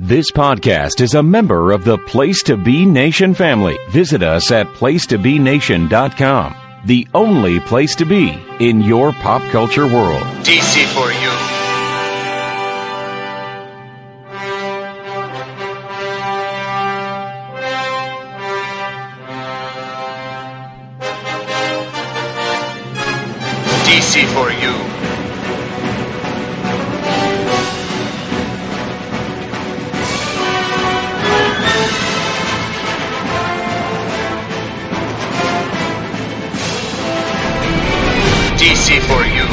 This podcast is a member of the Place to Be Nation family. Visit us at placetobenation.com. The only place to be in your pop culture world. DC4U. DC4U. DC4U.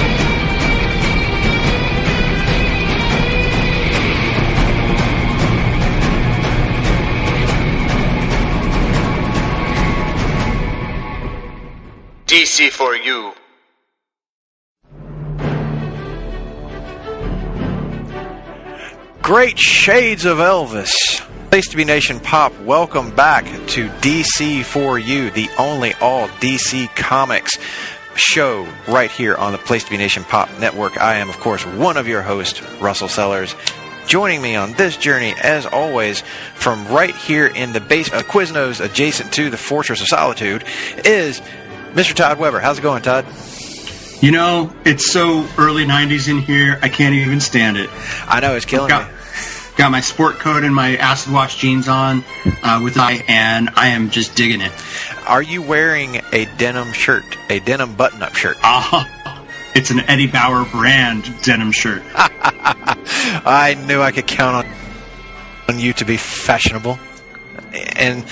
DC4U. Great shades of Elvis. Place to Be Nation Pop, welcome back to DC4U, the only all DC Comics show right here on the Place to Be Nation Pop Network. I am, of course, one of your hosts, Russell Sellers. Joining me on this journey, as always, from right here in the base of Quiznos, adjacent to the Fortress of Solitude, is Mr. Todd Weber. How's it going, Todd? You know, it's so early 90s in here, I can't even stand it. I know, it's killing me. Got my sport coat and my acid wash jeans on and I am just digging it. Are you wearing a denim shirt, a denim button-up shirt? It's an Eddie Bauer brand denim shirt. I knew I could count on you to be fashionable. And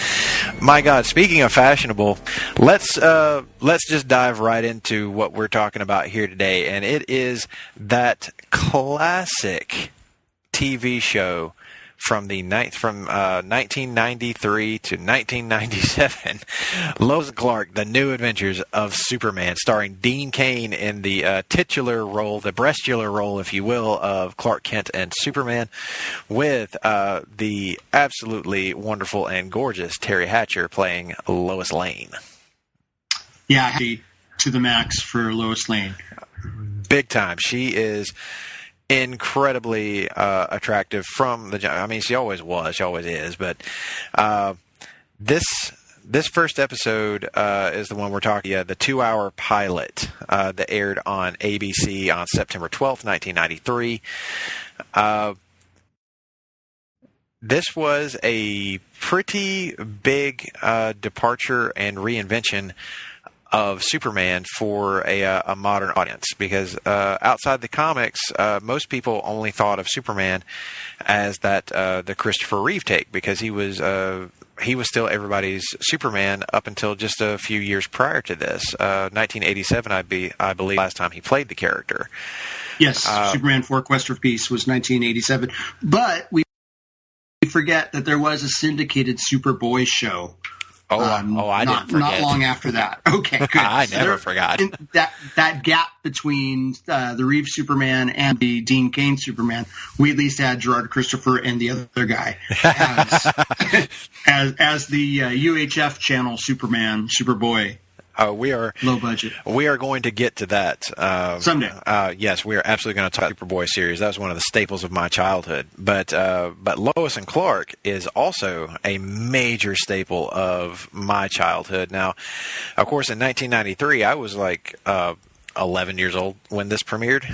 my God, speaking of fashionable, let's just dive right into what we're talking about here today, and it is that classic TV show from 1993 to 1997, Lois and Clark: The New Adventures of Superman, starring Dean Cain in the titular role, the breastular role, if you will, of Clark Kent and Superman, with the absolutely wonderful and gorgeous Teri Hatcher playing Lois Lane. Yeah, happy to the max for Lois Lane. Big time. She is incredibly attractive from the. I mean, she always was. She always is. But this first episode is the one we're talking. The 2-hour pilot that aired on ABC on September 12th, 1993. This was a pretty big departure and reinvention of Superman for a modern audience, because outside the comics, most people only thought of Superman as that the Christopher Reeve take, because he was still everybody's Superman up until just a few years prior to this. 1987, I believe, last time he played the character. Yes, Superman 4: Quest for Peace was 1987, but we forget that there was a syndicated Superboy show. I didn't forget. Not long after that. Okay, good. I never forgot. That gap between the Reeve Superman and the Dean Cain Superman, we at least had Gerard Christopher and the other guy as the UHF channel Superboy. We are low budget. We are going to get to that someday. Yes, we are absolutely going to talk Superboy series. That was one of the staples of my childhood. But Lois and Clark is also a major staple of my childhood. Now, of course, in 1993, I was like 11 years old when this premiered.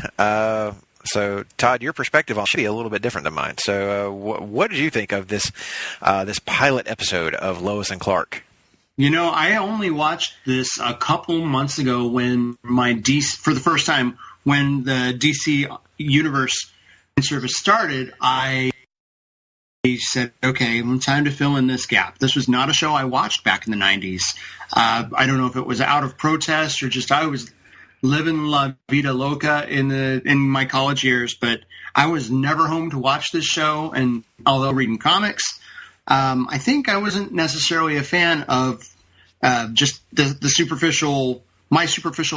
So, Todd, your perspective on should be a little bit different than mine. So, what did you think of this pilot episode of Lois and Clark? You know, I only watched this a couple months ago when for the first time, when the DC Universe service started, I said, okay, time to fill in this gap. This was not a show I watched back in the 90s. I don't know if it was out of protest or just I was living La Vida Loca in my college years, but I was never home to watch this show, and although reading comics, I think I wasn't necessarily a fan of just the superficial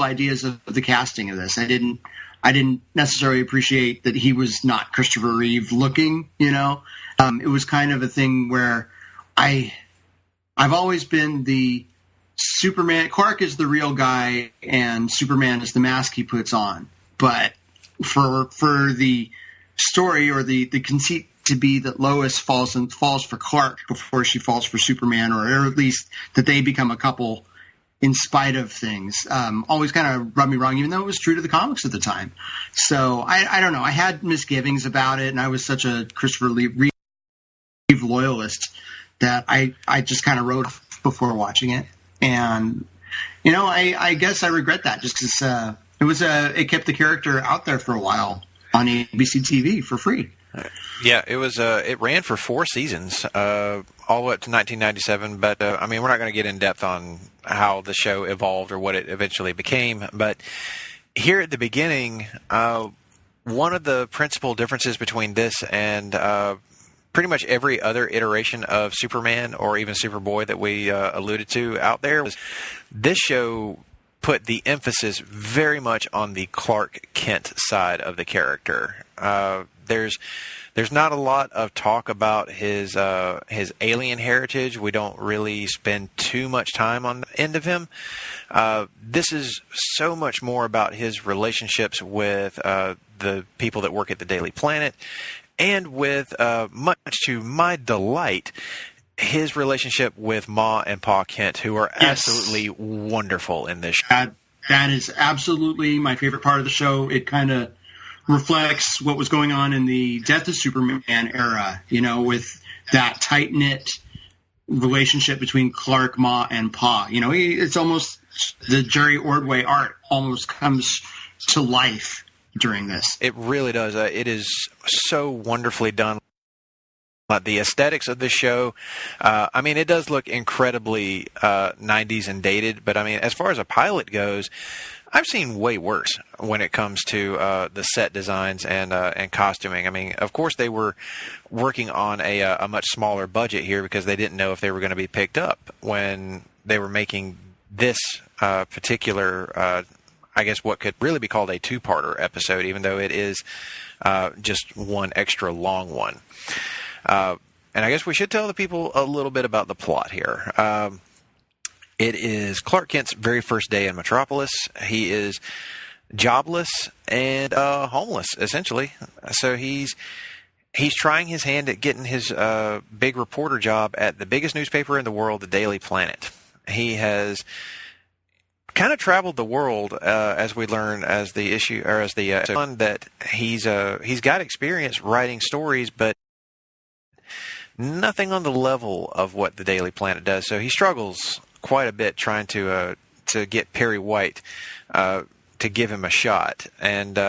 ideas of the casting of this. I didn't necessarily appreciate that he was not Christopher Reeve looking. You know, it was kind of a thing where I've always been the Superman. Clark is the real guy, and Superman is the mask he puts on. But for the story or the conceit to be that Lois falls for Clark before she falls for Superman, or at least that they become a couple in spite of things. Always kind of rubbed me wrong, even though it was true to the comics at the time. So I don't know. I had misgivings about it, and I was such a Christopher Reeve loyalist that I just kind of wrote before watching it. And, you know, I guess I regret that just because it kept the character out there for a while on ABC TV for free. Yeah, it ran for 4 seasons, all the way up to 1997. But I mean, we're not going to get in depth on how the show evolved or what it eventually became. But here at the beginning, one of the principal differences between this and pretty much every other iteration of Superman or even Superboy that we alluded to out there was this show put the emphasis very much on the Clark Kent side of the character. There's not a lot of talk about his alien heritage. We don't really spend too much time on the end of him. This is so much more about his relationships with the people that work at the Daily Planet, and with, much to my delight, his relationship with Ma and Pa Kent, who are absolutely wonderful in this show. That is absolutely my favorite part of the show. It kind of reflects what was going on in the Death of Superman era, you know, with that tight-knit relationship between Clark, Ma, and Pa. You know, it's almost the Jerry Ordway art almost comes to life during this. It really does. It is so wonderfully done. The aesthetics of the show, I mean, it does look incredibly 90s and dated, but I mean, as far as a pilot goes, I've seen way worse when it comes to the set designs and costuming. I mean, of course, they were working on a much smaller budget here because they didn't know if they were going to be picked up when they were making this particular, I guess, what could really be called a 2-parter episode, even though it is just one extra long one. And I guess we should tell the people a little bit about the plot here. It is Clark Kent's very first day in Metropolis. He is jobless and homeless, essentially. So he's trying his hand at getting his big reporter job at the biggest newspaper in the world, the Daily Planet. He has kind of traveled the world, as we learn as the issue, or as the that he's got experience writing stories, but nothing on the level of what the Daily Planet does. So he struggles quite a bit trying to get Perry White to give him a shot. And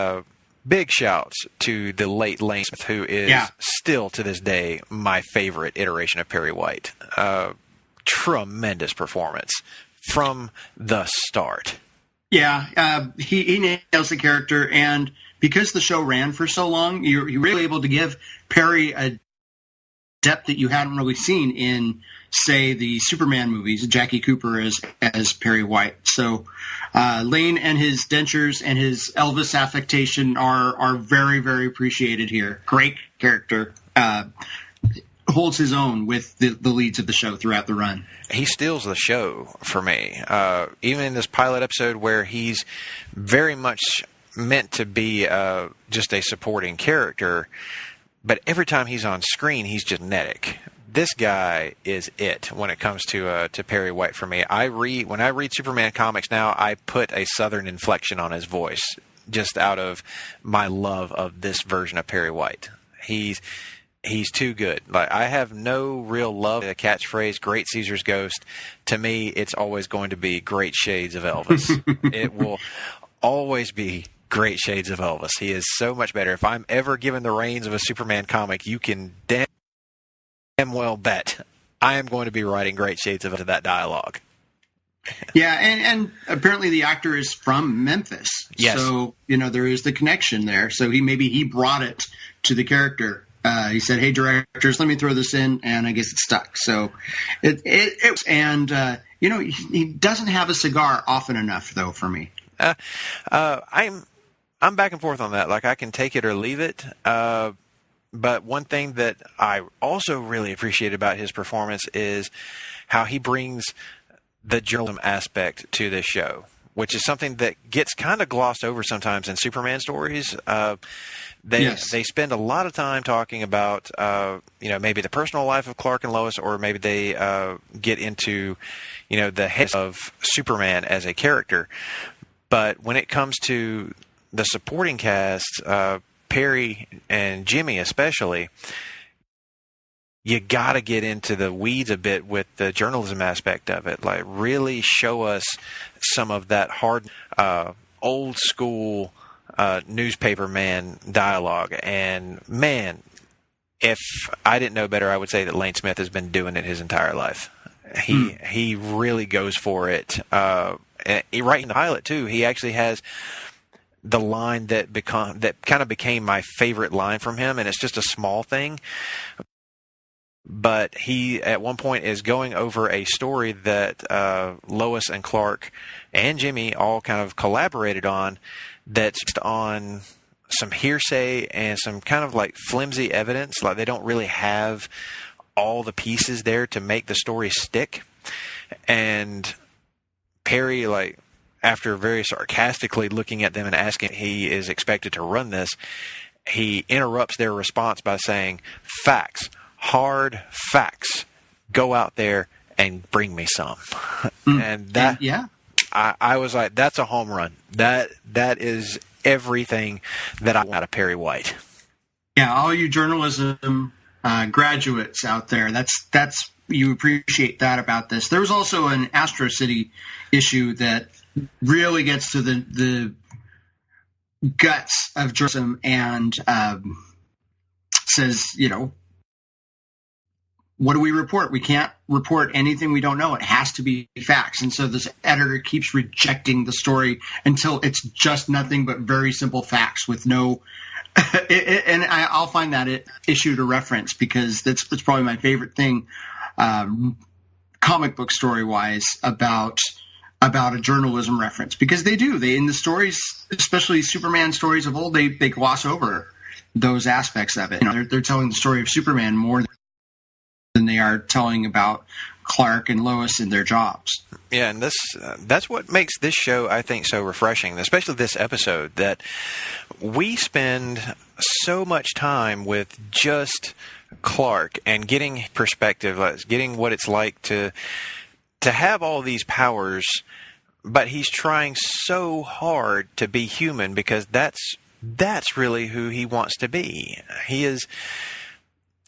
big shouts to the late Lane Smith, who is still to this day my favorite iteration of Perry White. Tremendous performance from the start. Yeah, he nails the character, and because the show ran for so long, you're really able to give Perry a depth that you hadn't really seen in, say, the Superman movies, Jackie Cooper as Perry White. So Lane and his dentures and his Elvis affectation are very, very appreciated here. Great character. Holds his own with the leads of the show throughout the run. He steals the show for me. Even in this pilot episode where he's very much meant to be just a supporting character, but every time he's on screen, he's genetic. This guy is it when it comes to Perry White for me. When I read Superman comics now, I put a Southern inflection on his voice just out of my love of this version of Perry White. He's too good. Like, I have no real love for the catchphrase "Great Caesar's Ghost." To me, it's always going to be "Great Shades of Elvis." It will always be Great Shades of Elvis. He is so much better. If I'm ever given the reins of a Superman comic, you can damn well bet I am going to be writing Great Shades of that dialogue. Yeah, and apparently the actor is from Memphis. Yes. So, you know, there is the connection there. So he brought it to the character. He said, "Hey, directors, let me throw this in," and I guess it stuck. So you know, he doesn't have a cigar often enough, though, for me. I'm back and forth on that. Like, I can take it or leave it. But one thing that I also really appreciate about his performance is how he brings the journalism aspect to this show. which is something that gets kind of glossed over sometimes in Superman stories. They spend a lot of time talking about maybe the personal life of Clark and Lois, or maybe they get into the head of Superman as a character. But when it comes to the supporting cast, Perry and Jimmy especially, you got to get into the weeds a bit with the journalism aspect of it. Like, really show us some of that hard, old school newspaper man dialogue. And man, if I didn't know better, I would say that Lane Smith has been doing it his entire life. He really goes for it. Right in the pilot too, he actually has the line that kind of became my favorite line from him, and it's just a small thing. But he, at one point, is going over a story that Lois and Clark and Jimmy all kind of collaborated on, that's on some hearsay and some kind of like flimsy evidence. Like, they don't really have all the pieces there to make the story stick. And Perry, like, after very sarcastically looking at them and asking he is expected to run this, he interrupts their response by saying, "Facts. Hard facts. Go out there and bring me some." And that, I was like, that's a home run. That is everything that I want out of Perry White. Yeah, all you journalism graduates out there, that's you appreciate that about this. There was also an Astro City issue that really gets to the guts of journalism and says, what do we report? We can't report anything we don't know. It has to be facts. And so this editor keeps rejecting the story until it's just nothing but very simple facts with no and I'll find that issue to reference, because it's probably my favorite thing, comic book story wise, about a journalism reference, because they in the stories, especially Superman stories of old, they gloss over those aspects of it. They're telling the story of Superman more than they are telling about Clark and Lois and their jobs. Yeah, and that's what makes this show, I think, so refreshing, especially this episode, that we spend so much time with just Clark and getting perspective, getting what it's like to have all these powers, but he's trying so hard to be human, because that's really who he wants to be. He is,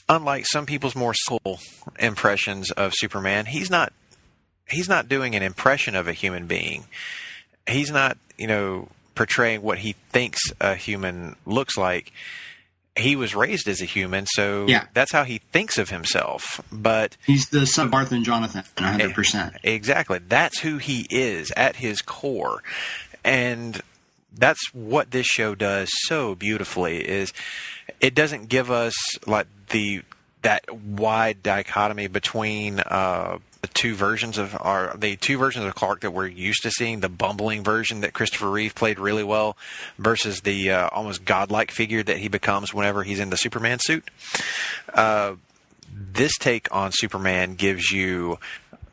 unlike some people's more soul impressions of Superman, he's not doing an impression of a human being. He's not, portraying what he thinks a human looks like. He was raised as a human, so that's how he thinks of himself. But he's the son of Martha and Jonathan, 100%. Exactly. That's who he is at his core. And that's what this show does so beautifully, is it doesn't give us like that wide dichotomy between the two versions of Clark that we're used to seeing, the bumbling version that Christopher Reeve played really well, versus the almost godlike figure that he becomes whenever he's in the Superman suit. This take on Superman gives you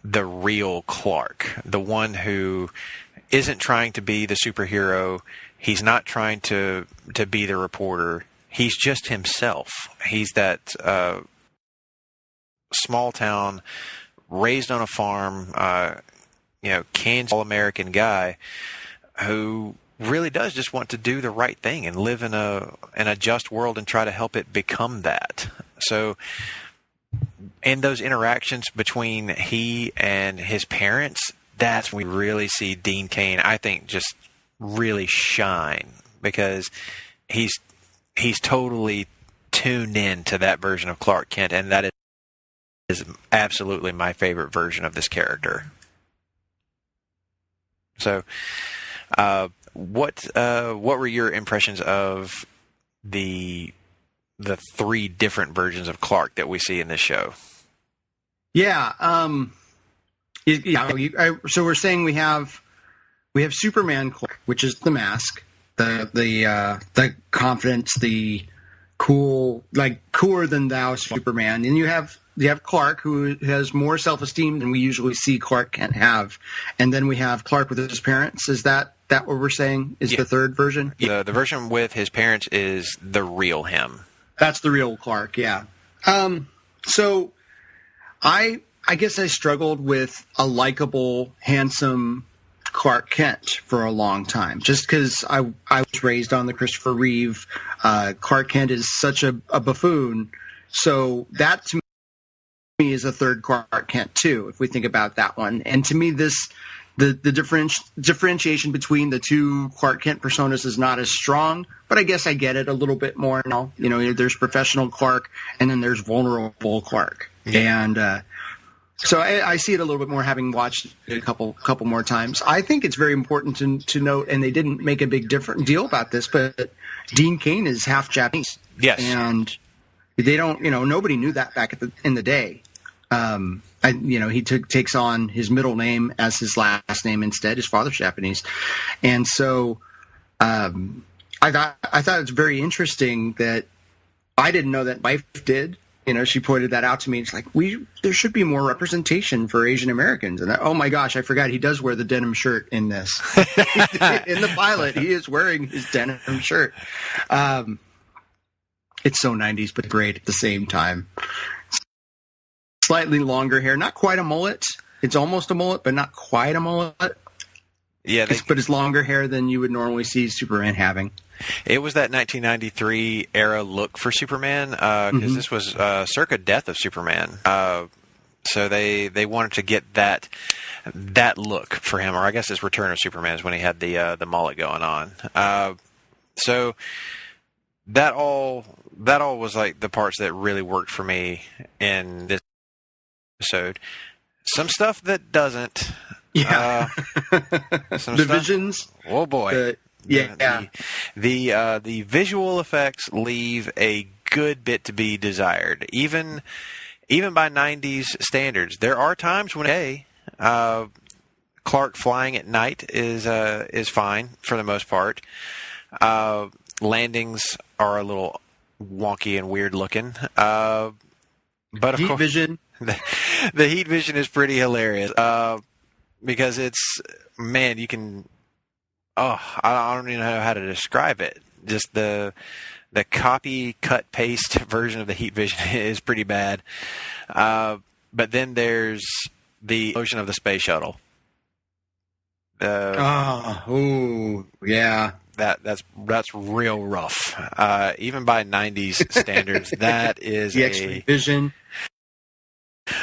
the real Clark, the one who isn't trying to be the superhero. He's not trying to be the reporter. He's just himself. He's that small town, raised on a farm, Cain's all-American guy who really does just want to do the right thing and live in a just world and try to help it become that. So in those interactions between he and his parents, that's when we really see Dean Cain, I think, just really shine, because he's totally tuned in to that version of Clark Kent, and that is absolutely my favorite version of this character. So, what were your impressions of the three different versions of Clark that we see in this show? So we're saying we have Superman Clark, which is the mask, the confidence, the cool, like cooler than thou Superman. And you have Clark, who has more self-esteem than we usually see Clark Kent have. And then we have Clark with his parents. Is that what we're saying is the third version? The version with his parents is the real him. That's the real Clark, yeah. So I guess I struggled with a likable, handsome Clark Kent for a long time, just because I was raised on the Christopher Reeve. Clark Kent is such a buffoon. So that to me is a third Clark Kent too, if we think about that one. And to me, the differentiation between the two Clark Kent personas is not as strong, but I guess I get it a little bit more now. You know, there's professional Clark, and then there's vulnerable Clark. And so I see it a little bit more, having watched it a couple more times. I think it's very important to note, and they didn't make a big deal about this, but Dean Cain is half Japanese. Yes. And they don't, nobody knew that back in the day. He takes on his middle name as his last name instead. His father's Japanese. And so I thought it's very interesting that I didn't know that wife did. She pointed that out to me. It's like, there should be more representation for Asian Americans. And oh my gosh, I forgot he does wear the denim shirt in this. In the pilot, he is wearing his denim shirt. It's so 90s, but great at the same time. Slightly longer hair, not quite a mullet. It's almost a mullet, but not quite a mullet. Yeah, but it's longer hair than you would normally see Superman having. It was that 1993 era look for Superman, because this was circa Death of Superman. So they wanted to get that look for him, or I guess his Return of Superman is when he had the mullet going on. So that all was like the parts that really worked for me in this episode. Some stuff that doesn't. Yeah. Some the stuff, visions. Oh boy. The visual effects leave a good bit to be desired, even by 90s standards. There are times when Clark flying at night is fine for the most part. Landings are a little wonky and weird looking, but of heat course, vision. The heat vision is pretty hilarious because it's, man, you can. Oh, I don't even know how to describe it. Just the copy, cut, paste version of the heat vision is pretty bad. But then there's the explosion of the space shuttle. Yeah. That's real rough. Even by 90s standards, that is the X-ray vision.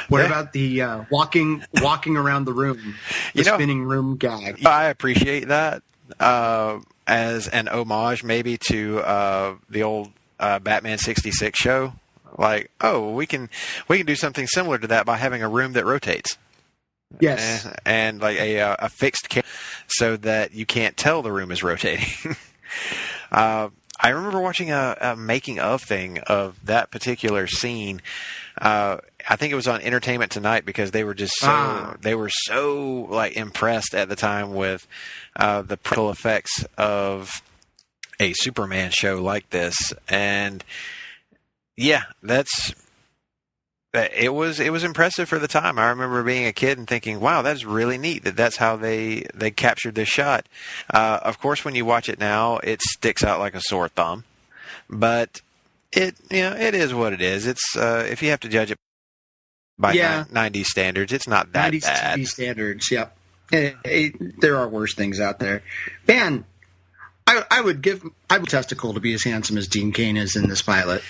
What about the walking around the room, the spinning room gag? I appreciate that. As an homage maybe to the old Batman 66 show. Like, we can do something similar to that by having a room that rotates. Yes. And like a fixed camera so that you can't tell the room is rotating. I remember watching a making of thing of that particular scene. I think it was on Entertainment Tonight because they were just so like impressed at the time with the practical effects of a Superman show like this. And yeah, it was impressive for the time. I remember being a kid and thinking, wow, that's really neat that's how they captured this shot. Of course, when you watch it now, it sticks out like a sore thumb, but it is what it is. It's if you have to judge it by 90s standards, it's not that 90s bad. 90s standards, yep. There are worse things out there. Man, I would testicle to be as handsome as Dean Cain is in this pilot.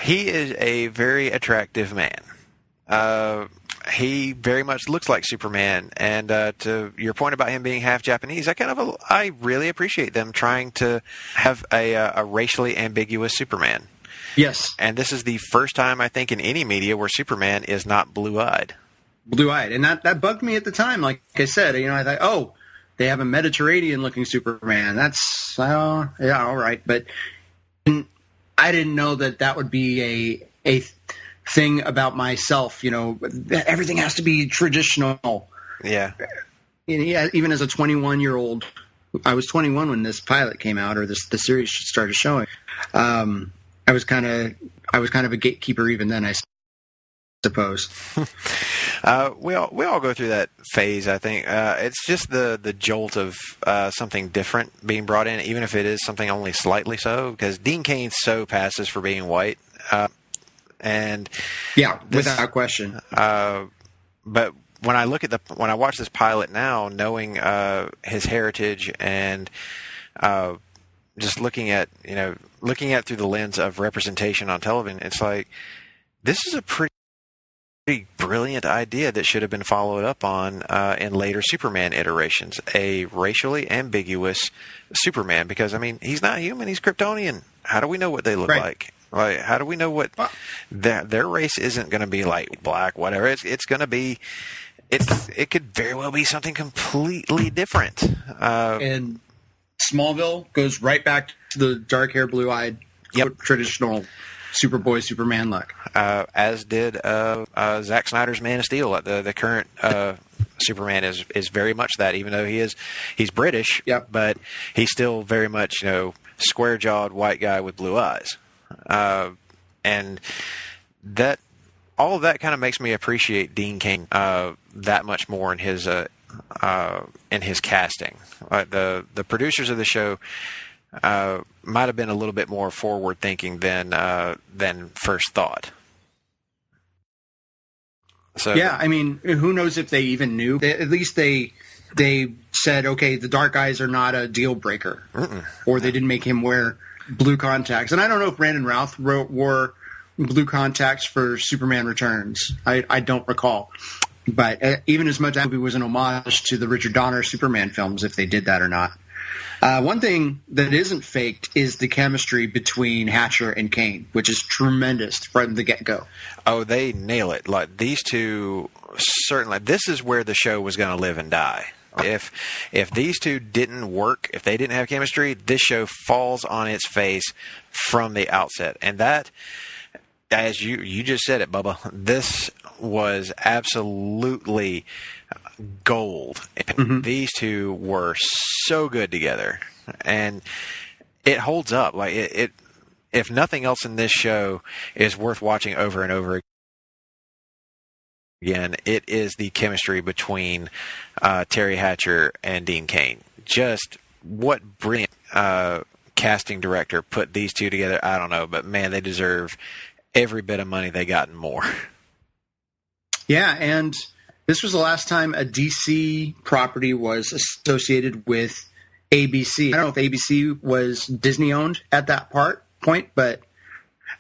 He is a very attractive man. He very much looks like Superman. And to your point about him being half Japanese, I really appreciate them trying to have a racially ambiguous Superman. Yes. And this is the first time, I think, in any media where Superman is not blue-eyed. Blue-eyed. And that bugged me at the time. Like I said, I thought, they have a Mediterranean-looking Superman. That's, all right. But I didn't know that would be a thing about myself. Everything has to be traditional. Yeah. Even as a 21-year-old, I was 21 when this pilot came out, or the series started showing. I was kind of a gatekeeper even then, I suppose. We all go through that phase. I think it's just the jolt of something different being brought in, even if it is something only slightly so. Because Dean Cain so passes for being white, and without question. But when I watch this pilot now, knowing his heritage and just looking at through the lens of representation on television, it's like this is a pretty brilliant idea that should have been followed up on in later Superman iterations. A racially ambiguous Superman, because I mean he's not human; he's Kryptonian. How do we know what they look like? Like, how do we know what their race isn't going to be like? Black, whatever. It's going to be. It could very well be something completely different. And Smallville goes right back to the dark hair, blue eyed, traditional Superboy, Superman look. As did Zack Snyder's Man of Steel. The current Superman is very much that, even though he's British, but he's still very much square jawed white guy with blue eyes, and that all of that kind of makes me appreciate Dean Cain that much more in his casting. The producers of the show might have been a little bit more forward thinking than first thought. So I mean, who knows if they even knew? At least they said, okay, the dark eyes are not a deal breaker, or they didn't make him wear blue contacts. And I don't know if Brandon Routh wore blue contacts for Superman Returns. I don't recall. But even as much as it was an homage to the Richard Donner Superman films, if they did that or not. One thing that isn't faked is the chemistry between Hatcher and Cain, which is tremendous from the get-go. Oh, they nail it. Like, these two, certainly, this is where the show was going to live and die. If these two didn't work, if they didn't have chemistry, this show falls on its face from the outset. And that, as you just said it, Bubba, this was absolutely gold. These two were so good together, and it holds up. Like it if nothing else in this show is worth watching over and over again, it is the chemistry between Teri Hatcher and Dean Cain. Just what brilliant casting director put these two together. I don't know, but man, they deserve every bit of money they got and more. Yeah, and this was the last time a DC property was associated with ABC. I don't know if ABC was Disney owned at that point, but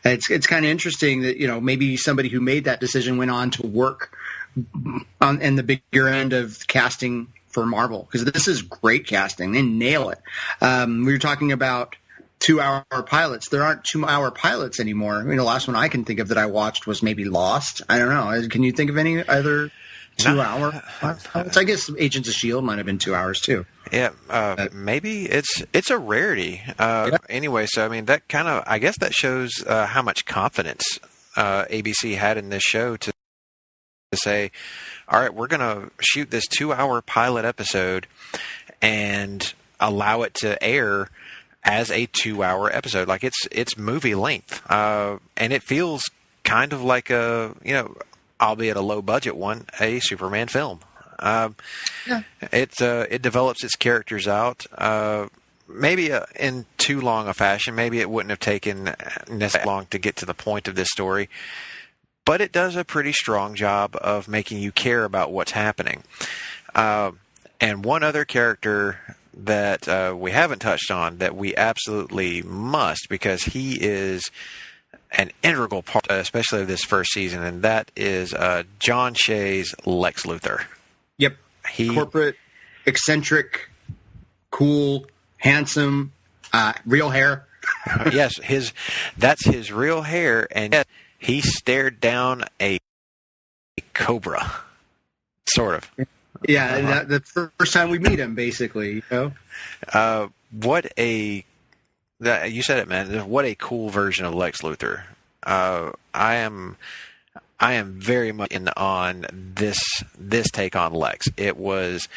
it's kind of interesting that maybe somebody who made that decision went on to work on the bigger end of casting for Marvel, because this is great casting. They nail it. We were talking about 2-hour pilots. There aren't 2-hour pilots anymore. I mean, the last one I can think of that I watched was maybe Lost. I don't know. Can you think of any other 2-hour pilots? I guess Agents of S.H.I.E.L.D. might have been 2 hours too. Yeah, maybe it's a rarity. Anyway, so I mean, that kind of, I guess that shows how much confidence ABC had in this show to say, all right, we're going to shoot this 2-hour pilot episode and allow it to air as a 2-hour episode. Like it's movie length, and it feels kind of like albeit a low budget one, a Superman film. It develops its characters out, maybe in too long a fashion. Maybe it wouldn't have taken this long to get to the point of this story, but it does a pretty strong job of making you care about what's happening. And one other character that we haven't touched on that we absolutely must, because he is an integral part, especially of this first season, and that is John Shea's Lex Luthor. Yep. Corporate, eccentric, cool, handsome, real hair. Yes, that's his real hair, and yet he stared down a cobra, sort of. Yeah, the first time we meet him, basically. You said it, man. What a cool version of Lex Luthor. I am very much on this take on Lex. It was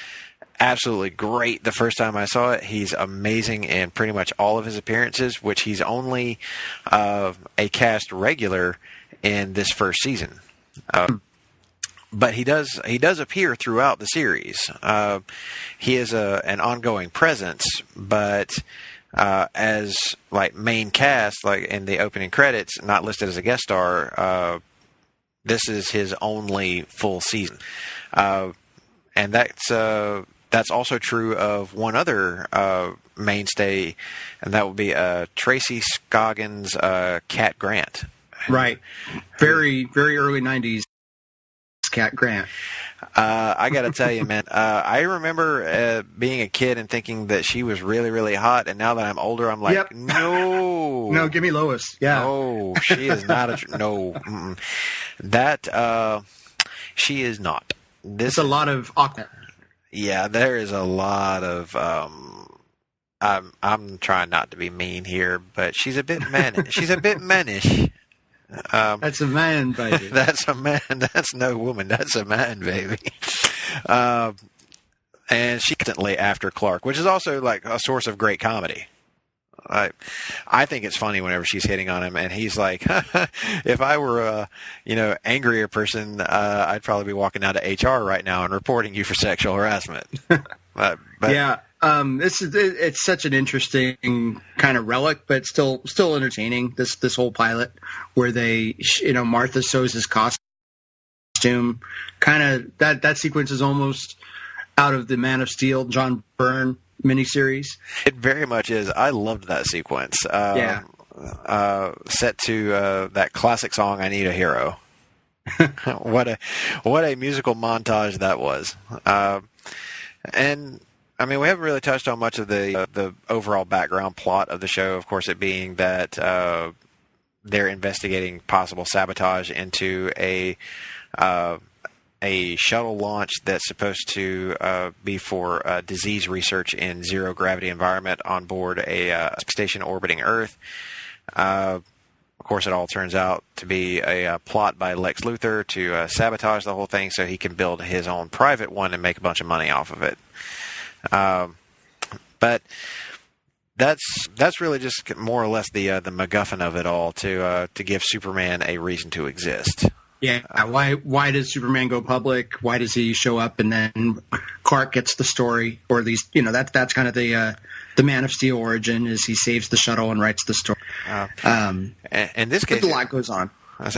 absolutely great the first time I saw it. He's amazing in pretty much all of his appearances, which he's only a cast regular in this first season. But he does appear throughout the series. He is an ongoing presence, but as like main cast, like in the opening credits, not listed as a guest star. This is his only full season, and that's also true of one other mainstay, and that would be Tracy Scoggins' Cat Grant. Right, very very early '90s. Cat Grant. I got to tell you, man, I remember being a kid and thinking that she was really, really hot, and now that I'm older, I'm like, no. No, give me Lois. Yeah. No, she is not no. That, she is not. There's a lot of awkward. Yeah, there is a lot of, I'm trying not to be mean here, but she's a bit mannish. She's a bit mannish. That's a man, baby. That's a man. That's no woman. That's a man, baby. And she's constantly after Clark, which is also like a source of great comedy. I think it's funny whenever she's hitting on him, and he's like, "If I were a angrier person, I'd probably be walking down to HR right now and reporting you for sexual harassment." But yeah. It's such an interesting kind of relic, but still entertaining. This whole pilot where they, Martha sews his costume, kind of that sequence is almost out of the Man of Steel, John Byrne miniseries. It very much is. I loved that sequence. Set to that classic song, "I Need a Hero." What a musical montage that was. And I mean, we haven't really touched on much of the overall background plot of the show. Of course, it being that they're investigating possible sabotage into a shuttle launch that's supposed to be for disease research in zero gravity environment on board a station orbiting Earth. Of course, it all turns out to be a plot by Lex Luthor to sabotage the whole thing so he can build his own private one and make a bunch of money off of it. But that's really just more or less the MacGuffin of it all to give Superman a reason to exist. Yeah. Why does Superman go public? Why does he show up and then Clark gets the story, or at least that's kind of the Man of Steel origin, is he saves the shuttle and writes the story. In this case, a lot goes on.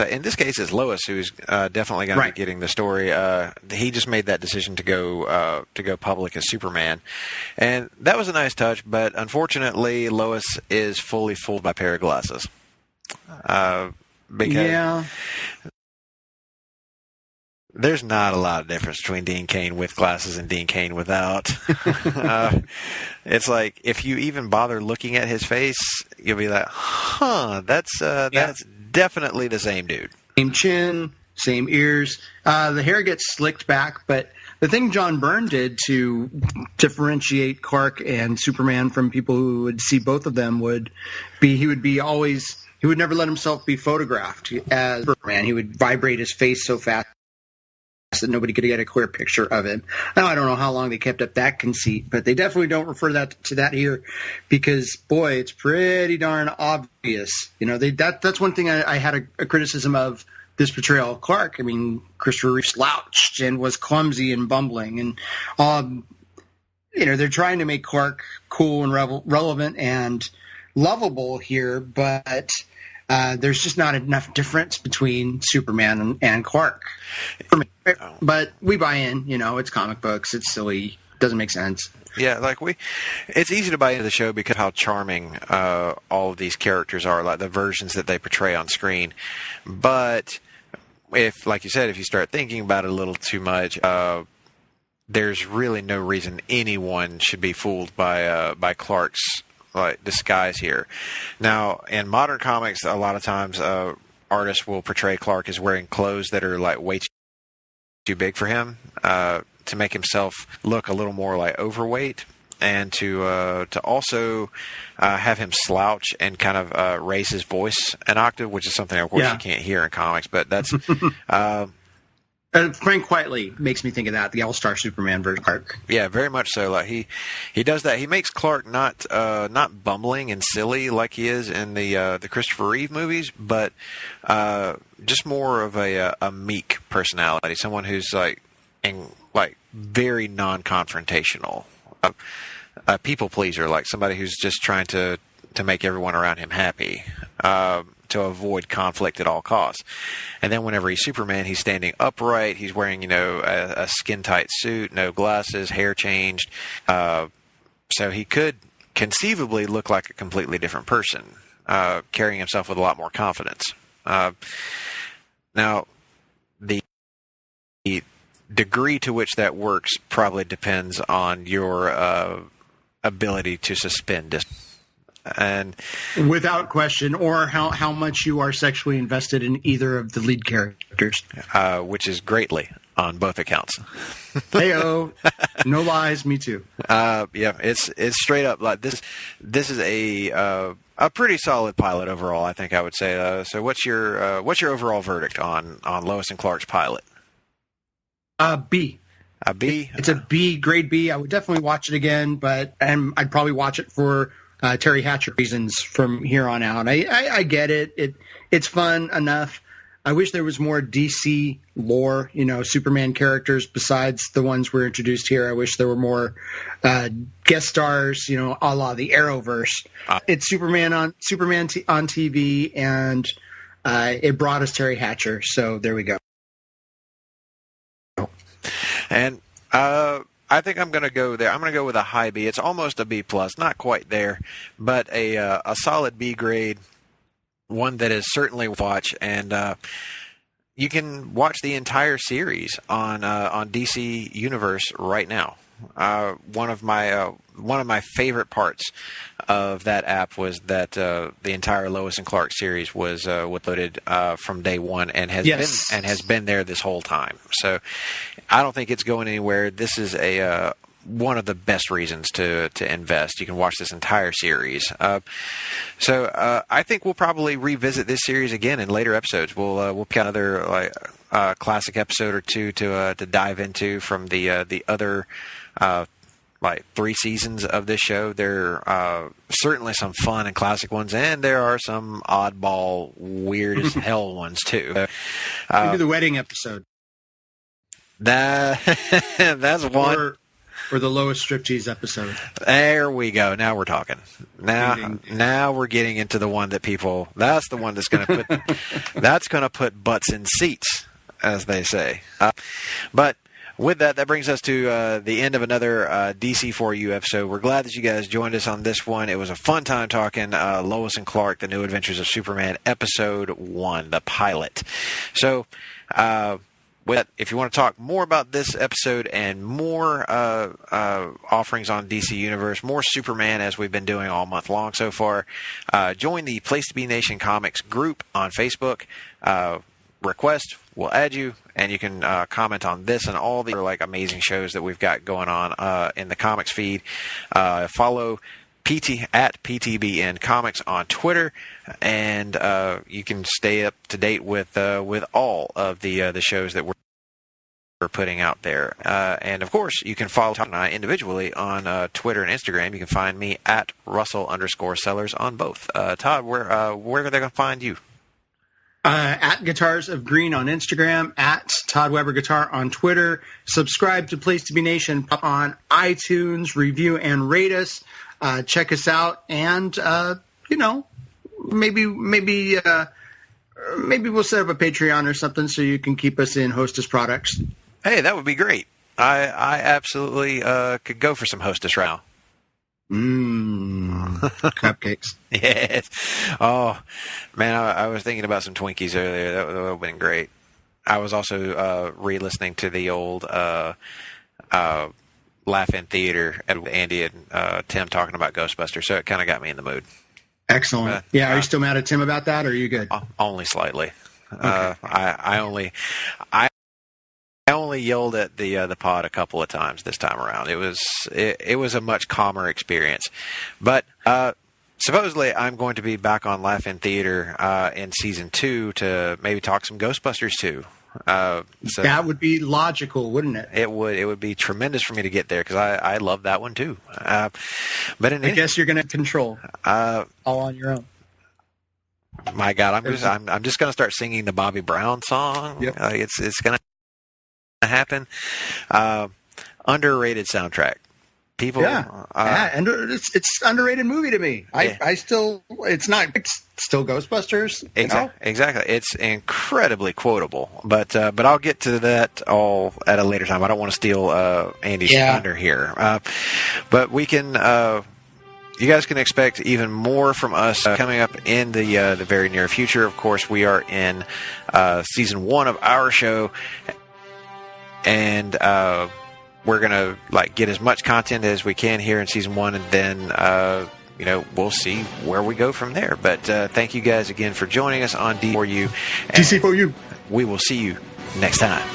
In this case, it's Lois who's definitely going to be getting the story. He just made that decision to go public as Superman, and that was a nice touch. But unfortunately, Lois is fully fooled by a pair of glasses. Because there's not a lot of difference between Dean Cain with glasses and Dean Cain without. It's like if you even bother looking at his face, you'll be like, "Huh, that's definitely the same dude. Same chin, same ears. The hair gets slicked back, but the thing John Byrne did to differentiate Clark and Superman from people who would see both of them would be he would never let himself be photographed as Superman. He would vibrate his face so fast that nobody could get a clear picture of him. Now, I don't know how long they kept up that conceit, but they definitely don't refer to that here because, boy, it's pretty darn obvious. That's one thing I had a criticism of this portrayal of Clark. I mean, Christopher Reeve slouched and was clumsy and bumbling, and they're trying to make Clark cool and relevant and lovable here, but there's just not enough difference between Superman and Clark. But we buy in, it's comic books, it's silly, doesn't make sense. Yeah, it's easy to buy into the show because of how charming all of these characters are, like the versions that they portray on screen. But if, like you said, if you start thinking about it a little too much, there's really no reason anyone should be fooled by Clark's disguise here. Now, in modern comics, a lot of times artists will portray Clark as wearing clothes that are way too big for him to make himself look a little more overweight, and to also have him slouch and kind of raise his voice an octave, which is something, of course, you can't hear in comics. But that's Frank Whiteley makes me think of that, the All-Star Superman version of Clark. Yeah, very much so. Like he does that. He makes Clark not bumbling and silly like he is in the Christopher Reeve movies, but just more of a meek personality. Someone who's like very non-confrontational, a people pleaser, like somebody who's just trying to make everyone around him happy. To avoid conflict at all costs. And then whenever he's Superman, he's standing upright. He's wearing, a skin-tight suit, no glasses, hair changed. So he could conceivably look like a completely different person, carrying himself with a lot more confidence. Now, the degree to which that works probably depends on your ability to suspend disbelief. And without question, or how much you are sexually invested in either of the lead characters, which is greatly on both accounts. Heyo, no lies, me too. Yeah, it's straight up like this. This is a pretty solid pilot overall, I think I would say. So what's your overall verdict on Lois and Clark's pilot? B. A B. It's a B, grade B. I would definitely watch it again, but I'd probably watch it for Teri Hatcher reasons from here on out. I get it. It's fun enough. I wish there was more DC lore, Superman characters besides the ones we're introduced here. I wish there were more guest stars, a la the Arrowverse. It's Superman on TV, and it brought us Teri Hatcher. So there we go. And I think I'm going to go there. I'm going to go with a high B. It's almost a B plus, not quite there, but a solid B grade, one that is certainly worth watch. And you can watch the entire series on DC Universe right now. One of my favorite parts of that app was that the entire Lois and Clark series was loaded from day one and has been there this whole time. So I don't think it's going anywhere. This is one of the best reasons to invest. You can watch this entire series. So I think we'll probably revisit this series again in later episodes. We'll pick another classic episode or two to dive into from the other 3 seasons of this show. There are certainly some fun and classic ones, and there are some oddball, weird as hell ones too. Maybe the wedding episode. That's one. Or the Lois striptease episode. There we go. Now we're talking. Now we're getting into the one that people. That's the one that's going to put butts in seats, as they say. But with that brings us to the end of another DC4U episode. We're glad that you guys joined us on this one. It was a fun time talking Lois and Clark, The New Adventures of Superman, Episode 1, the pilot. So, if you want to talk more about this episode and more offerings on DC Universe, more Superman as we've been doing all month long so far, join the Place to Be Nation Comics group on Facebook. Request, we'll add you, and you can comment on this and all the amazing shows that we've got going on in the comics feed. Follow at PTBN Comics on Twitter, and you can stay up to date with all of the shows that we're putting out there. And of course, you can follow Todd and I individually on Twitter and Instagram. You can find me at Russell_Sellers on both. Todd, where are they going to find you? At Guitars of Green on Instagram, at Todd Weber Guitar on Twitter. Subscribe to Place to Be Nation on iTunes, review and rate us. Check us out, and maybe we'll set up a Patreon or something so you can keep us in Hostess products. Hey, that would be great. I absolutely could go for some Hostess right now. Cupcakes. Yes. Oh, man, I was thinking about some Twinkies earlier. That would have been great. I was also re-listening to the old Laugh-In Theater at Andy and Tim talking about Ghostbusters, so it kind of got me in the mood. Excellent. Are you still mad at Tim about that, or are you good? Only slightly. Okay. I only yelled at the pod a couple of times this time around. It was a much calmer experience, but supposedly I'm going to be back on Laugh-In Theater in season 2 to maybe talk some Ghostbusters too. So that would be logical, wouldn't it? it would be tremendous for me to get there because I love that one too. But I guess you're going to control all on your own. My God, I'm just going to start singing the Bobby Brown song. Yep. It's going to happen. Underrated soundtrack. People, and it's underrated movie to me. It's still Ghostbusters. Exactly. It's incredibly quotable, but I'll get to that all at a later time. I don't want to steal Andy's thunder here. But we can. You guys can expect even more from us coming up in the very near future. Of course, we are in season 1 of our show, and we're gonna get as much content as we can here in season 1, and then we'll see where we go from there. But thank you guys again for joining us on DC4U. DC4U. We will see you next time.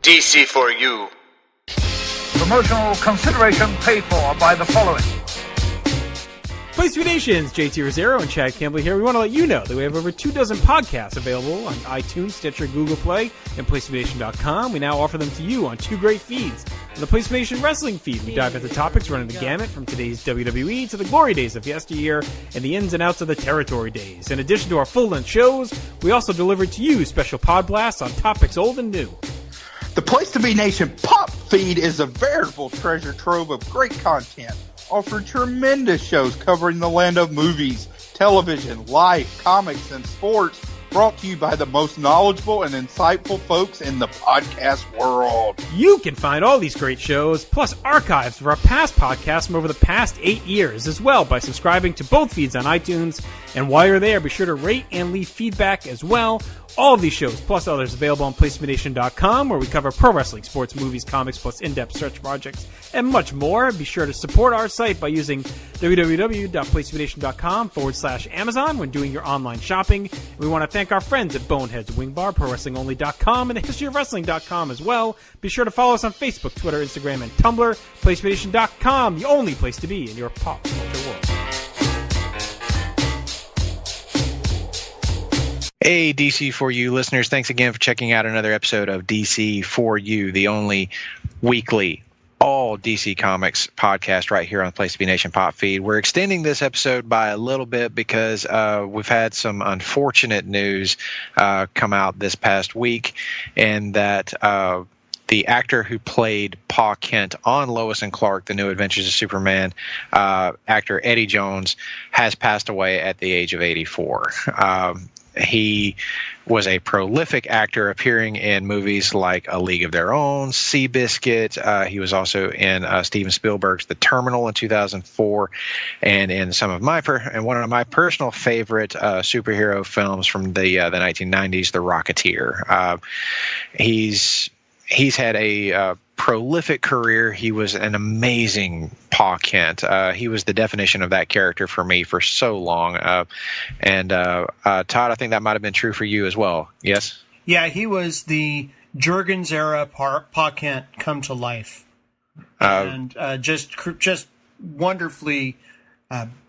DC4U. Promotional consideration paid for by the following. Place to Be Nations, JT Rosero and Chad Campbell here. We want to let you know that we have over 24 podcasts available on iTunes, Stitcher, Google Play, and PlaceToBeNation.com. We now offer them to you on 2 great feeds. On the Place to Be Nation Wrestling feed, we dive into topics running the gamut from today's WWE to the glory days of yesteryear and the ins and outs of the territory days. In addition to our full-length shows, we also deliver to you special pod blasts on topics old and new. The Place to Be Nation Pop feed is a veritable treasure trove of great content, offering tremendous shows covering the land of movies, television, life, comics, and sports, brought to you by the most knowledgeable and insightful folks in the podcast world. You can find all these great shows, plus archives of our past podcasts from over the past 8 years as well by subscribing to both feeds on iTunes. And while you're there, be sure to rate and leave feedback as well. All of these shows, plus others, available on PlaceToBeNation.com, where we cover pro wrestling, sports, movies, comics, plus in-depth search projects, and much more. Be sure to support our site by using www.PlaceToBeNation.com/Amazon when doing your online shopping. And we want to thank our friends at Boneheads Wing Bar, ProWrestlingOnly.com, and TheHistoryOfWrestling.com as well. Be sure to follow us on Facebook, Twitter, Instagram, and Tumblr. PlaceToBeNation.com, the only place to be in your pop culture world. Hey, DC4U listeners, thanks again for checking out another episode of DC4U, the only weekly all DC Comics podcast right here on the Place to Be Nation Pop feed. We're extending this episode by a little bit because we've had some unfortunate news come out this past week, and that the actor who played Pa Kent on Lois and Clark, The New Adventures of Superman, actor Eddie Jones, has passed away at the age of 84. He was a prolific actor, appearing in movies like A League of Their Own, Seabiscuit. He was also in Steven Spielberg's The Terminal in 2004, and in one of my personal favorite superhero films from the 1990s, The Rocketeer. He's had a prolific career. He was an amazing Pa Kent. He was the definition of that character for me for so long. And Todd, I think that might have been true for you as well. Yes? Yeah, he was the Jurgens era Pa Kent come to life. And just wonderfully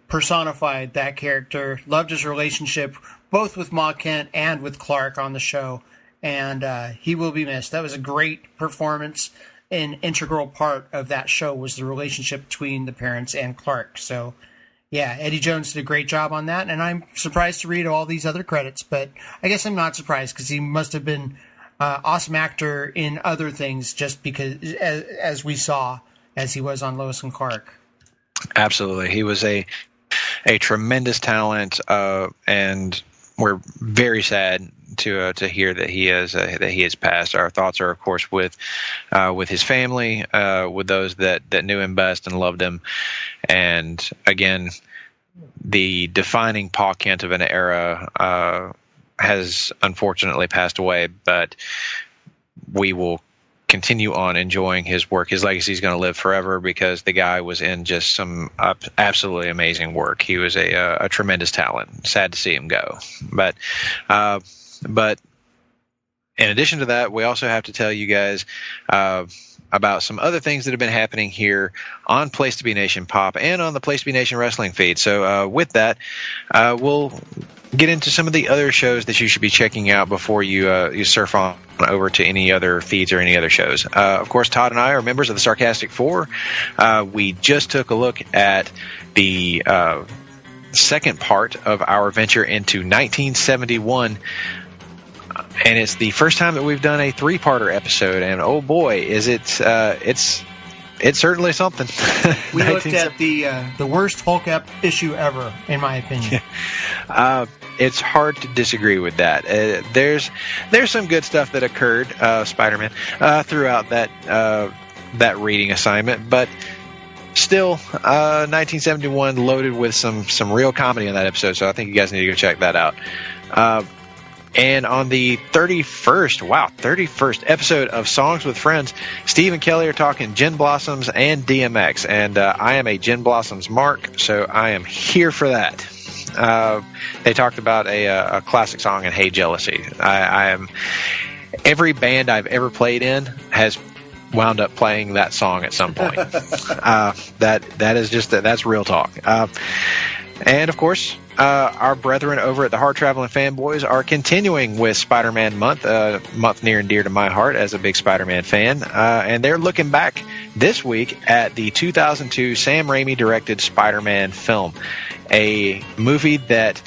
personified that character. Loved his relationship both with Ma Kent and with Clark on the show. And he will be missed. That was a great performance. An integral part of that show was the relationship between the parents and Clark. So, yeah, Eddie Jones did a great job on that, and I'm surprised to read all these other credits, but I guess I'm not surprised because he must have been an awesome actor in other things just because, as we saw, as he was on Lois and Clark. Absolutely. He was a tremendous talent, and we're very sad to hear that he has passed. Our thoughts are, of course, with his family, with those that knew him best and loved him. And again, the defining Pa Kent of an era has unfortunately passed away. But we will continue on enjoying his work. His legacy is going to live forever because the guy was in just some absolutely amazing work. He was a tremendous talent. Sad to see him go. But in addition to that, we also have to tell you guys about some other things that have been happening here on Place to Be Nation Pop and on the Place to Be Nation Wrestling feed. So with that, we'll get into some of the other shows that you should be checking out before you surf on over to any other feeds or any other shows. Of course, Todd and I are members of the Sarcastic Four. We just took a look at the second part of our venture into 1971. And it's the first time that we've done a 3-parter episode, and oh boy, is it's certainly something. We looked at the worst Hulk issue ever, in my opinion. It's hard to disagree with that. There's some good stuff that occurred, Spider-Man, throughout that reading assignment, but still, 1971 loaded with some real comedy in that episode. So I think you guys need to go check that out. And on the 31st episode of Songs with Friends, Steve and Kelly are talking Gin Blossoms and DMX. And I am a Gin Blossoms mark, so I am here for that. They talked about a classic song in Hey Jealousy. I am every band I've ever played in has wound up playing that song at some point. That's real talk. And of course, our brethren over at the Hard Traveling Fanboys are continuing with Spider-Man month, a month near and dear to my heart as a big Spider-Man fan. And they're looking back this week at the 2002 Sam Raimi directed Spider-Man film, a movie that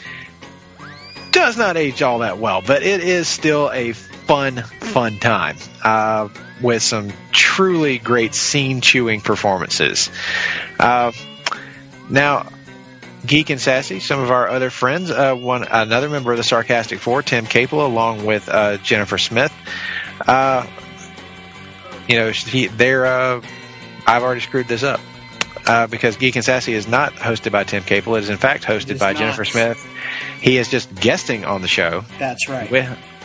does not age all that well, but it is still a fun time with some truly great scene-chewing performances. Now, Geek and Sassy, some of our other friends, another member of the Sarcastic Four, Tim Capel, along with Jennifer Smith. I've already screwed this up because Geek and Sassy is not hosted by Tim Capel. It is in fact hosted by Jennifer Smith. He is just guesting on the show. That's right.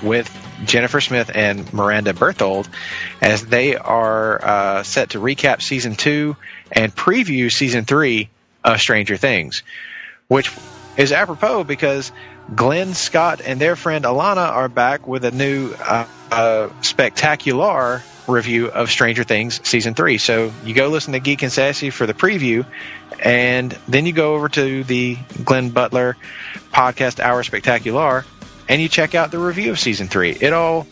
With Jennifer Smith and Miranda Berthold, as they are set to recap season 2 and preview season 3 of Stranger Things, which is apropos because Glenn, Scott, and their friend Alana are back with a new spectacular review of Stranger Things Season 3. So you go listen to Geek and Sassy for the preview, and then you go over to the Glenn Butler Podcast Hour Spectacular, and you check out the review of Season 3. It all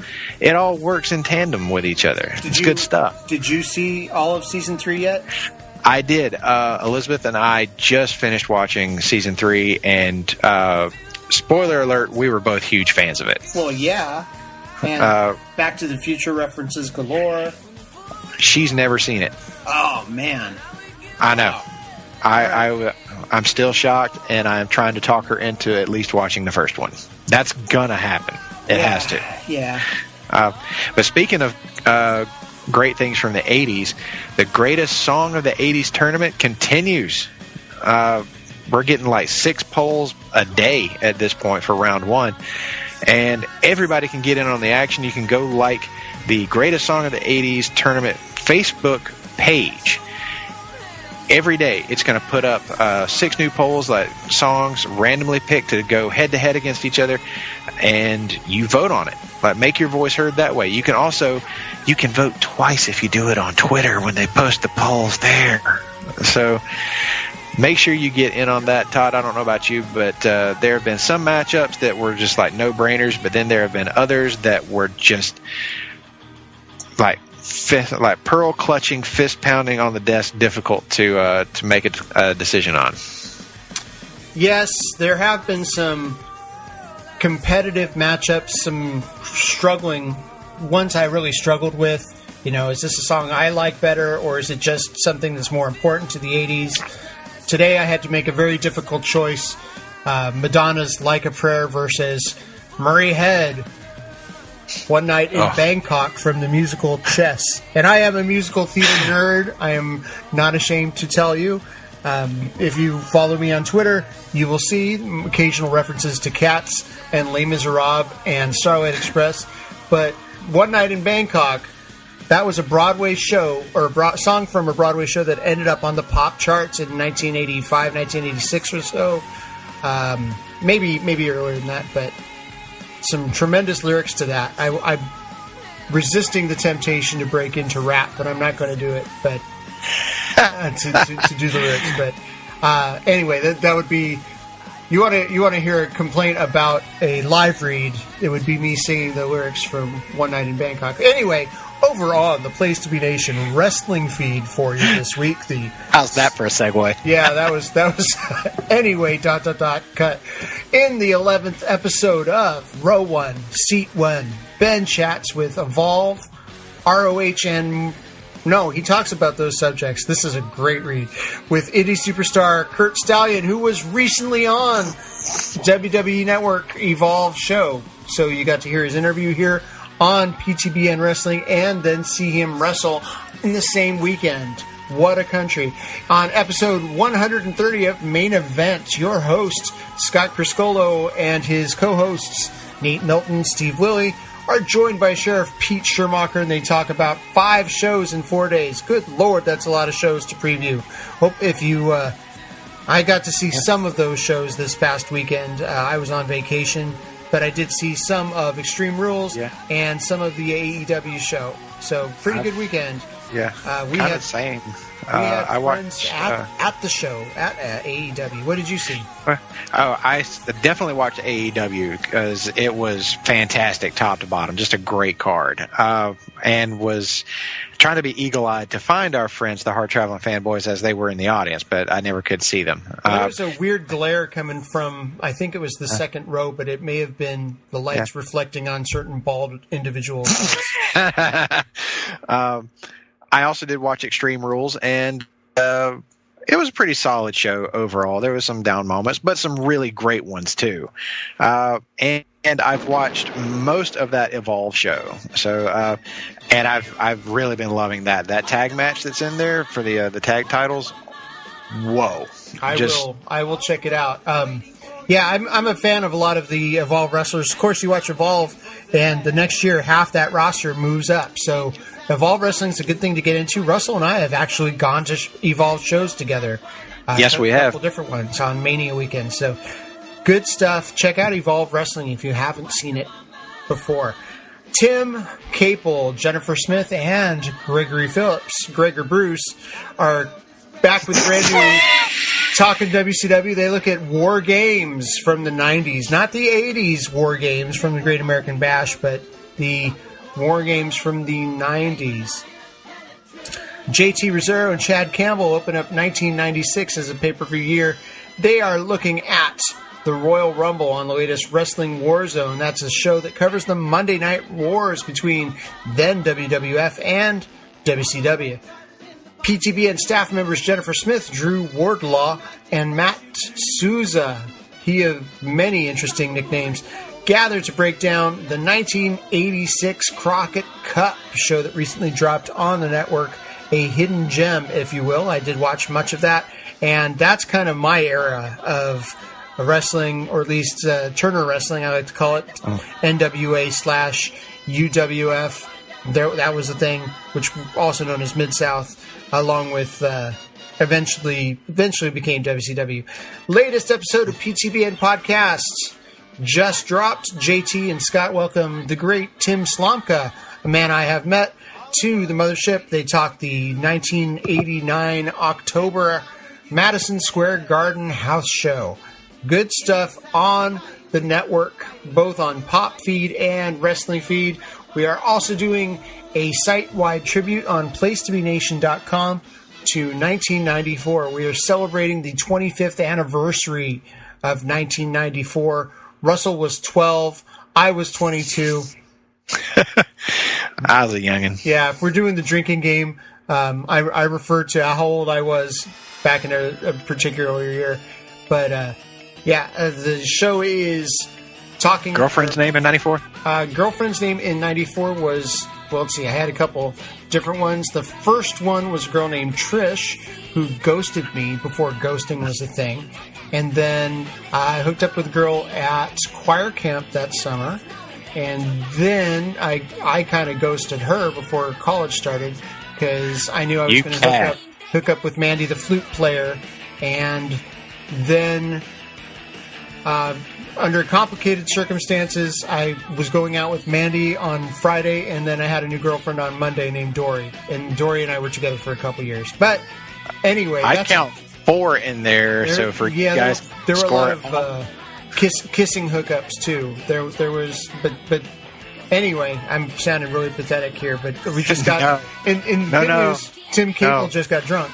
works in tandem with each other. It's good stuff. Did you see all of Season 3 yet? I did. Elizabeth and I just finished watching Season 3, and spoiler alert, we were both huge fans of it. Well, yeah. And Back to the Future references galore. She's never seen it. Oh, man. I know. Wow. I'm still shocked, and I'm trying to talk her into at least watching the first one. That's gonna happen. It has to. Yeah. But speaking of great things from the 80s, the greatest song of the 80s tournament continues. We're getting like 6 polls a day at this point for round 1, and everybody can get in on the action. You can go like the greatest song of the 80s tournament Facebook page. Every day it's going to put up 6 new polls, like songs randomly picked to go head to head against each other, and you vote on it. Like, make your voice heard that way. You can vote twice if you do it on Twitter when they post the polls there. So make sure you get in on that. Todd, I don't know about you, but there have been some matchups that were just like no-brainers, but then there have been others that were just like pearl clutching, fist pounding on the desk, difficult to make a decision on. Yes, there have been some competitive matchups, some struggling ones I really struggled with. Is this a song I like better, or is it just something that's more important to the 80s? Today I had to make a very difficult choice. Madonna's Like a Prayer versus Murray Head, One Night in Bangkok from the musical Chess. And I am a musical theater nerd. I am not ashamed to tell you. If you follow me on Twitter, you will see occasional references to Cats and Les Miserables and Starlight Express. But One Night in Bangkok, That was a Broadway show, or a song from a Broadway show that ended up on the pop charts in 1985, 1986 or so. Maybe earlier than that, but some tremendous lyrics to that. I'm resisting the temptation to break into rap, but I'm not going to do it. But to do the lyrics, but anyway, that would be. You want to hear a complaint about a live read? It would be me singing the lyrics from One Night in Bangkok. Anyway, overall, the Place to Be Nation wrestling feed for you this week. How's that for a segue? Yeah, that was anyway. ... Cut. In the 11th episode of Row 1, Seat 1, Ben chats with Evolve, ROH, and he talks about those subjects. This is a great read with indie superstar Kurt Stallion, who was recently on WWE Network Evolve show. So you got to hear his interview here on PTBN Wrestling and then see him wrestle in the same weekend. What a country. On episode 130 of Main Event, your host, Scott Criscolo, and his co-hosts, Nate Milton, Steve Willie, are joined by Sheriff Pete Schermacher, and they talk about 5 shows in 4 days. Good Lord, that's a lot of shows to preview. Hope if you... I got to see some of those shows this past weekend. I was on vacation, but I did see some of Extreme Rules and some of the AEW show. So, pretty good weekend. Yeah, we had the same. I watched at the show at AEW. What did you see? I definitely watched AEW because it was fantastic, top to bottom, just a great card, and was trying to be eagle-eyed to find our friends, the Hard Traveling Fanboys, as they were in the audience, but I never could see them. There was a weird glare coming from, I think it was the second row, but it may have been the lights reflecting on certain bald individuals. I also did watch Extreme Rules, and it was a pretty solid show overall. There was some down moments, but some really great ones too. And I've watched most of that Evolve show. So, and I've really been loving that tag match that's in there for the tag titles. Whoa! I will check it out. I'm a fan of a lot of the Evolve wrestlers. Of course, you watch Evolve, and the next year half that roster moves up. So Evolve Wrestling is a good thing to get into. Russell and I have actually gone to Evolve shows together. Yes, we have. A couple different ones on Mania weekend. So good stuff. Check out Evolve Wrestling if you haven't seen it before. Tim Capel, Jennifer Smith, and Gregor Bruce are back with brand new talking WCW. They look at War Games from the 90s. Not the 80s War Games from the Great American Bash, but the War Games from the 90s. JT Rosero and Chad Campbell open up 1996 as a pay-per-view year. They are looking at the Royal Rumble on the latest Wrestling Warzone. That's a show that covers the Monday Night Wars between then WWF and WCW. PTBN staff members Jennifer Smith, Drew Wardlaw, and Matt Souza, he of many interesting nicknames, gathered to break down the 1986 Crockett Cup show that recently dropped on the network. A hidden gem, if you will. I did watch much of that, and that's kind of my era of wrestling, or at least Turner Wrestling, I like to call it, NWA/UWF. That was the thing, which also known as Mid-South, along with eventually became WCW. Latest episode of PTBN Podcast just dropped. JT and Scott welcome the great Tim Slomka, a man I have met, to the mothership. They talked the 1989 October Madison Square Garden house show. Good stuff on the network, both on Pop Feed and Wrestling Feed. We are also doing a site-wide tribute on PlaceToBeNation.com to 1994. We are celebrating the 25th anniversary of 1994. Russell was 12. I was 22. I was a youngin'. Yeah, if we're doing the drinking game, I refer to how old I was back in a particular year. But, the show is talking... Girlfriend's name in 94? Girlfriend's name in 94 was... Well, let's see, I had a couple different ones. The first one was a girl named Trish, who ghosted me before ghosting was a thing. And then I hooked up with a girl at choir camp that summer. And then I kind of ghosted her before college started because I knew I was going to hook up with Mandy, the flute player, and then under complicated circumstances, I was going out with Mandy on Friday, and then I had a new girlfriend on Monday named Dory, and Dory and I were together for a couple years. But anyway, I count 4 in there. So for you guys, there were a lot of kissing hookups too. There was, but anyway, I'm sounding really pathetic here, but we just got in good news. Tim Cable just got drunk.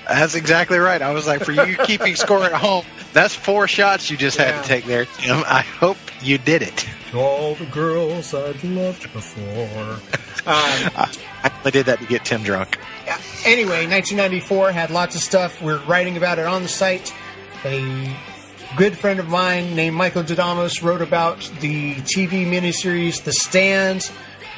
That's exactly right. I was like, for you keeping score at home, that's 4 shots you just had to take there, Tim. I hope you did it. All the girls I'd loved before. I only did that to get Tim drunk. Anyway, 1994 had lots of stuff. We're writing about it on the site. A good friend of mine named Michael Didamos wrote about the TV miniseries The Stand,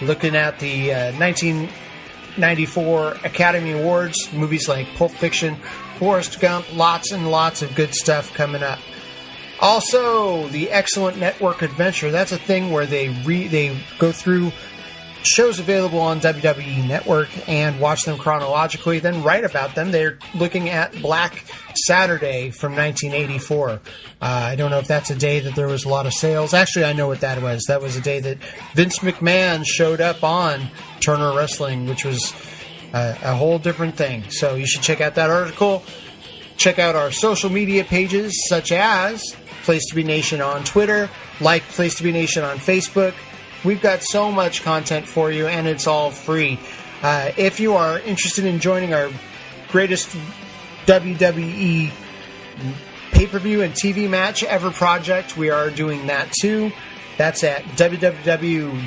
looking at the 1994 Academy Awards, movies like Pulp Fiction, Forrest Gump, lots and lots of good stuff coming up. Also, the Excellent Network Adventure. That's a thing where they go through shows available on WWE Network and watch them chronologically, then write about them. They're looking at Black Saturday from 1984. I don't know if that's a day that there was a lot of sales. Actually, I know what that was. That was a day that Vince McMahon showed up on Turner Wrestling, which was a whole different thing. So you should check out that article. Check out our social media pages, such as Place to Be Nation on Twitter, like Place to Be Nation on Facebook. We've got so much content for you, and it's all free. If you are interested in joining our greatest WWE pay-per-view and TV match ever project, we are doing that too. That's at www.bigelow,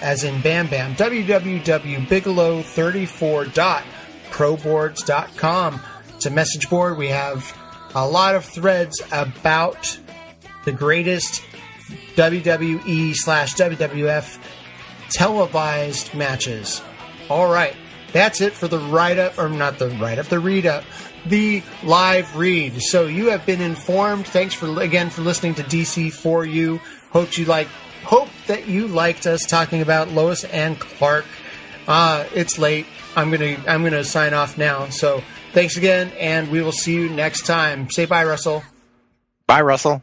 as in Bam Bam, www.bigelow34.proboards.com. It's a message board. We have a lot of threads about the greatest WWE/WWF televised matches. All right, that's it for the write-up, or not the write-up, the read-up, the live read. So you have been informed. Thanks for listening to DC4U. Hope that you liked us talking about Lois and Clark. It's late. I'm gonna sign off now. So thanks again, and we will see you next time. Say bye, Russell. Bye, Russell.